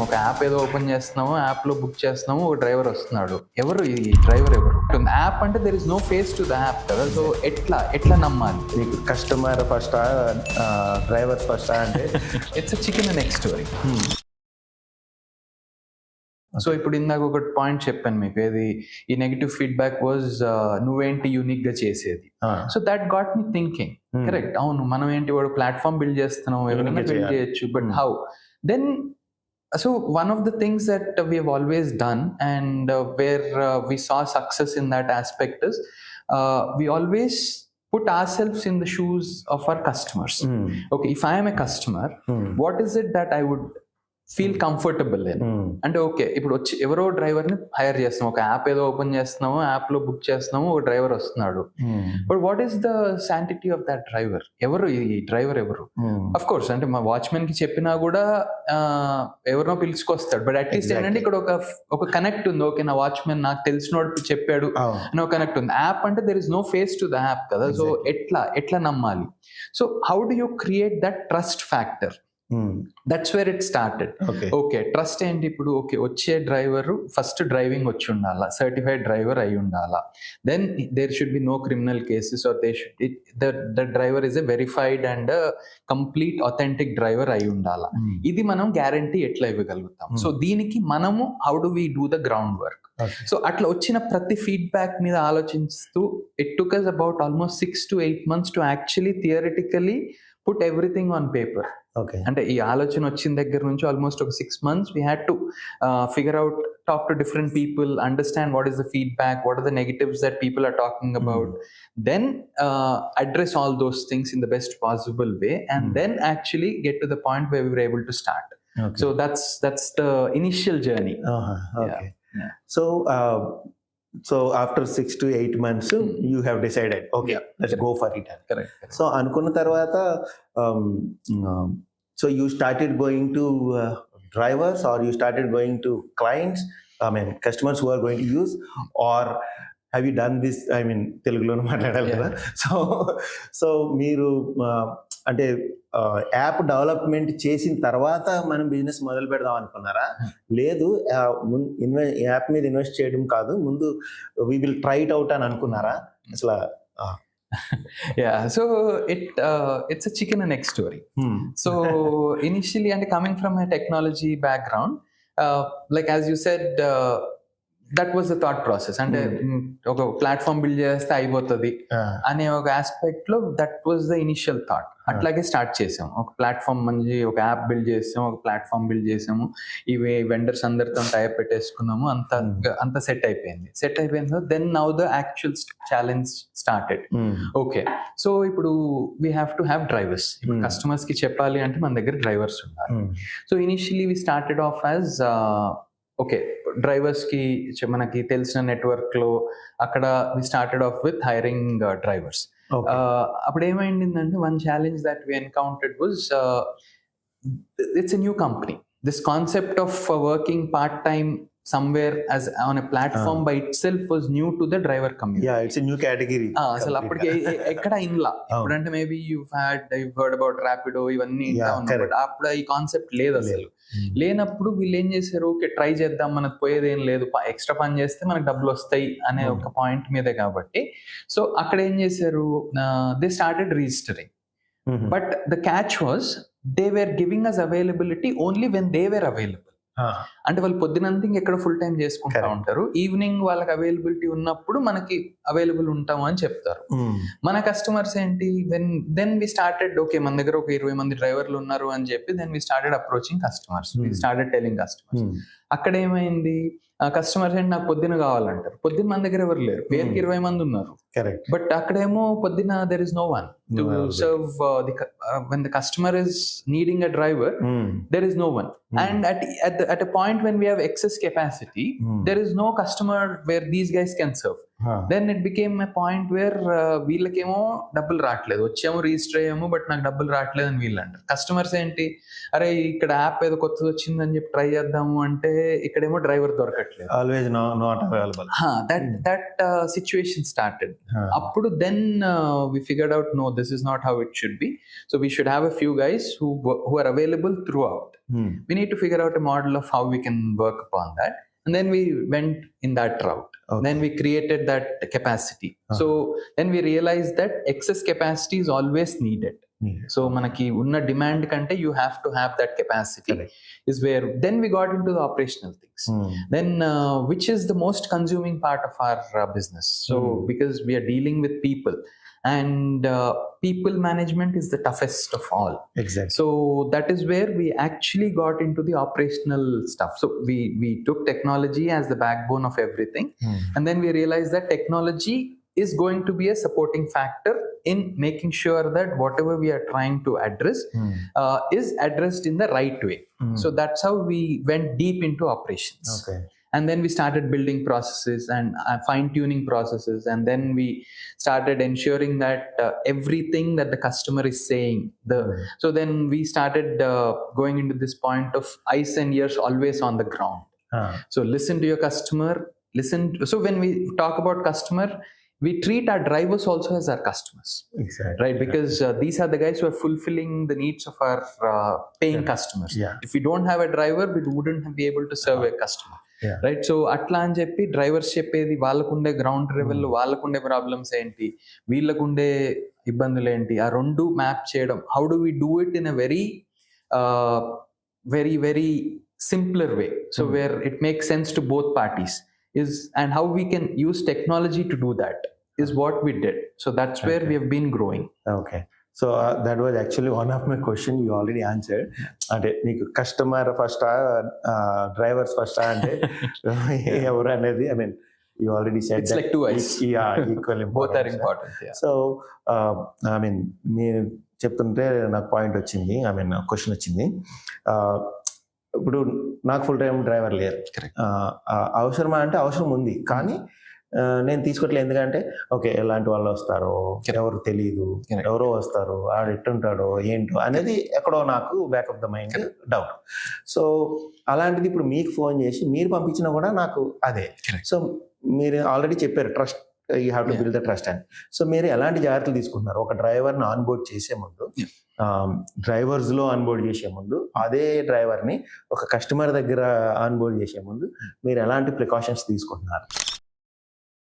చేస్తాం, ఒక యాప్ ఏదో ఓపెన్ చేస్తున్నాము, యాప్లో బుక్ చేస్తున్నాము, ఒక డ్రైవర్ వస్తున్నాడు. ఎవరు ఈ డ్రైవర్? ఎవరు? యాప్ అంటే there is no face to the app కదా. సో ఎట్లా నమ్మాలి? మీకు కస్టమర్ ఫస్టా డ్రైవర్ ఫస్టా అంటే it's chicken and egg story. So ఇప్పుడు ఇందాక ఒక పాయింట్ చెప్పాను మీకు, ఏది ఈ నెగిటివ్ ఫీడ్బ్యాక్ వాజ్ నువ్వేంటి యూనిక్ గా చేసేది. So that got me thinking. Correct, అవును, మనం ఏంటి వాడు ప్లాట్ఫామ్ బిల్డ్ చేస్తున్నాం, ఎవరైనా బిల్డ్ చేయొచ్చు, but how? Then so one of the things that we have always done and where we saw success in that aspect is we always put ourselves in the shoes of our customers. Okay, if I am a customer, what is it that I would feel comfortable అని? అంటే okay, ఇప్పుడు వచ్చి ఎవరో డ్రైవర్ని hire చేస్తున్నాం, ఒక app ఏదో open చేస్తున్నాము, యాప్లో బుక్ చేస్తున్నాము, ఒక డ్రైవర్ వస్తున్నాడు. But what is the sanctity of that driver? ఎవరు ఈ డ్రైవర్? ఎవరు? అఫ్ కోర్స్ అంటే మా వాచ్మెన్ కి చెప్పినా కూడా ఎవరినో పిలుచుకొస్తాడు, బట్ అట్లీస్ట్ ఏంటంటే ఇక్కడ ఒక కనెక్ట్ ఉంది. ఓకే, నా వాచ్మెన్ నాకు తెలిసినోడు చెప్పాడు అని ఒక కనెక్ట్ ఉంది. యాప్ అంటే there is no face to the app కదా. సో ఎట్లా నమ్మాలి? So how do you create that trust factor? That's where it started. Okay, trust ఏంటి ఇప్పుడు? ఓకే, వచ్చే డ్రైవర్ ఫస్ట్ డ్రైవింగ్ వచ్చి ఉండాలా, సర్టిఫైడ్ డ్రైవర్ అయి ఉండాలా, then there should be no criminal cases, or they should the driver is a verified and complete authentic driver అయి ఉండాలా. ఇది మనం గ్యారంటీ ఎట్లా ఇవ్వగలుగుతాం? సో దీనికి మనము how do we do the ground work? So అట్లా వచ్చిన ప్రతి ఫీడ్బ్యాక్ మీద ఆలోచిస్తూ it took us about almost 6 to 8 months to actually theoretically put everything on paper. అంటే ఈ ఆలోచన వచ్చిన దగ్గర నుంచి ఆల్మోస్ట్ ఒక 6 months we had to figure out, talk to different people, understand what is the feedback, what are the negatives that people are talking about, then address all those things in the best possible way, and then actually get to the point where we were able to start. So that's the initial journey. Yeah. So after 6 to 8 months you have decided, okay, let's go for it. Correct. So అనుకున్న తర్వాత so you started going to drivers, or you started going to clients, I mean customers who are going to use, or have you done this, I mean తెలుగులోనే మాట్లాడాలి కదా. So మీరు అంటే app development చేసిన తర్వాత మనం బిజినెస్ మొదలు పెడదాం అనుకున్నారా? లేదు, యాప్ మీద ఇన్వెస్ట్ చేయడం కాదు, ముందు we will try it out అని అనుకున్నారా అసలు? Yeah, so it's a chicken and egg story. So initially, and coming from a technology background, like as you said, that was the thought process. And ఒక platform build చేస్తే అయిపోతుంది అనే ఒక aspect లో that was the initial thought. అట్లాగే start చేసాం. ఒక platform మంచి ఒక యాప్ బిల్డ్ చేసాము, ఒక ప్లాట్ఫామ్ బిల్డ్ చేసాము, ఇవి వెండర్స్ అందరితో టైప్ పెట్టేసుకున్నాము, అంత సెట్ అయిపోయింది. Then now the actual challenge started. Okay, so ఇప్పుడు we have to have drivers. ఇప్పుడు కస్టమర్స్ కి చెప్పాలి అంటే మన దగ్గర డ్రైవర్స్ ఉండాలి. So initially we started off as okay, drivers కి మనకి తెలిసిన నెట్వర్క్ లో అక్కడ we started off with hiring drivers. అప్పుడు ఏమైందంటే one challenge that we encountered was it's a new company. This concept of working part time somewhere as on a platform by itself was new to the driver community. Yeah, it's a new category. అసలు అప్పటికి ఎక్కడ in-law ఇప్పుడంటే maybe you've heard about Rapido ఇవన్నీ but అప్పుడు ఈ concept లేదు అసలు. లేనప్పుడు వీళ్ళు ఏం చేశారు, ఓకే ట్రై చేద్దాం, మనకు పోయేది ఏం లేదు, ఎక్స్ట్రా పని చేస్తే మనకు డబ్బులు వస్తాయి అనే ఒక పాయింట్ మీదే కాబట్టి సో అక్కడ ఏం చేశారు, they started registering. But the catch was they were giving us availability only when they were available. అంటే వాళ్ళు పొద్దునంతా ఎక్కడ ఫుల్ టైం చేసుకుంటా ఉంటారు, ఈవినింగ్ వాళ్ళకి అవైలబిలిటీ ఉన్నప్పుడు మనకి అవైలబుల్ ఉంటాము అని చెప్తారు. మన కస్టమర్స్ ఏంటి, దెన్ వి స్టార్టెడ్, ఓకే మన దగ్గర ఒక 20 మంది డ్రైవర్లు ఉన్నారు అని చెప్పి then we started approaching customers, we started telling customers. అక్కడ ఏమైంది, కస్టమర్స్ ఏంటి నాకు పొద్దున కావాలంటారు, పొద్దున మన దగ్గర ఎవరు లేరు, పేరుకి 20 మంది ఉన్నారు, బట్ అక్కడేమో పొద్దున there is no one to serve when the customer is needing a driver, there is no one. And at a point when we have excess capacity, there is no customer where these guys can serve. Then it became a point where వీళ్ళకేమో డబ్బులు రావట్లేదు, వచ్చాము register అయ్యాము but నాకు డబ్బులు రావట్లేదు అని వీళ్ళు అంటారు. కస్టమర్స్ ఏంటి, అరే ఇక్కడ యాప్ ఏదో కొత్తది వచ్చిందని చెప్పి ట్రై చేద్దాము అంటే ఇక్కడేమో డ్రైవర్ దొరకట్లేదు, always not available. That situation started. అప్పుడు then we figured out, no this is not how it should be. So we should have a few guys who are available throughout. We need to figure out a model of how we can work upon that. And then we went in that route. Okay. Then we created that capacity. So then we realized that excess capacity is always needed. So manaki unna demand kante you have to have that capacity. Correct. Is where then we got into the operational things. Then which is the most consuming part of our business. So because we are dealing with people, and people management is the toughest of all. Exactly. So that is where we actually got into the operational stuff. So we took technology as the backbone of everything, and then we realized that technology is going to be a supporting factor in making sure that whatever we are trying to address is addressed in the right way. So that's how we went deep into operations. Okay. And then we started building processes and fine-tuning processes, and then we started ensuring that everything that the customer is saying, so then we started going into this point of eyes and ears always on the ground. So listen to your customer, so when we talk about customer, we treat our drivers also as our customers. Exactly. Right? Because these are the guys who are fulfilling the needs of our paying customers. Yeah. If we don't have a driver, we wouldn't be able to serve a customer. Right. So అట్లా అని చెప్పి drivers చెప్పేది వాళ్ళకుండే ground లెవెల్లో వాళ్ళకుండే problems ఏంటి, వీళ్ళకుండే ఇబ్బందులు ఏంటి, ఆ రెండు మ్యాప్ చేయడం. How do we do it in a very very very simpler way, so where it makes sense to both parties is, and how we can use technology to do that is what we did. So that's where we have been growing. Okay. So that was actually one of my question you already answered. అంటే మీకు customer first drivers first అంటే ఎవరు అనేది, I mean you already said it's that, like two eyes. Yeah, equally both are important. Yeah. So I mean మీరు చెప్తుంటే నాకు point వచ్చింది, I mean question వచ్చింది. ఇప్పుడు నాకు ఫుల్ టైం డ్రైవర్ లేరు. అవసరమా అంటే అవసరం ఉంది, కానీ నేను తీసుకోవట్లేదు. ఎందుకంటే ఓకే ఎలాంటి వాళ్ళు వస్తారో ఎవరు తెలియదు, ఎవరో వస్తారు, ఆడు ఎట్టుంటాడో ఏంటో అనేది ఎక్కడో నాకు back of the mind doubt. So అలాంటిది ఇప్పుడు మీకు ఫోన్ చేసి మీరు పంపించినా కూడా నాకు అదే. సో మీరు ఆల్రెడీ చెప్పారు trust, you have to build the trust అని. సో మీరు ఎలాంటి జాగ్రత్తలు తీసుకుంటున్నారు ఒక డ్రైవర్ని ఆన్బోర్డ్ చేసే ముందు, డ్రైవర్స్లో ఆన్బోర్డ్ చేసే ముందు, అదే డ్రైవర్ని ఒక కస్టమర్ దగ్గర ఆన్బోర్డ్ చేసే ముందు మీరు ఎలాంటి ప్రికాషన్స్ తీసుకుంటున్నారు?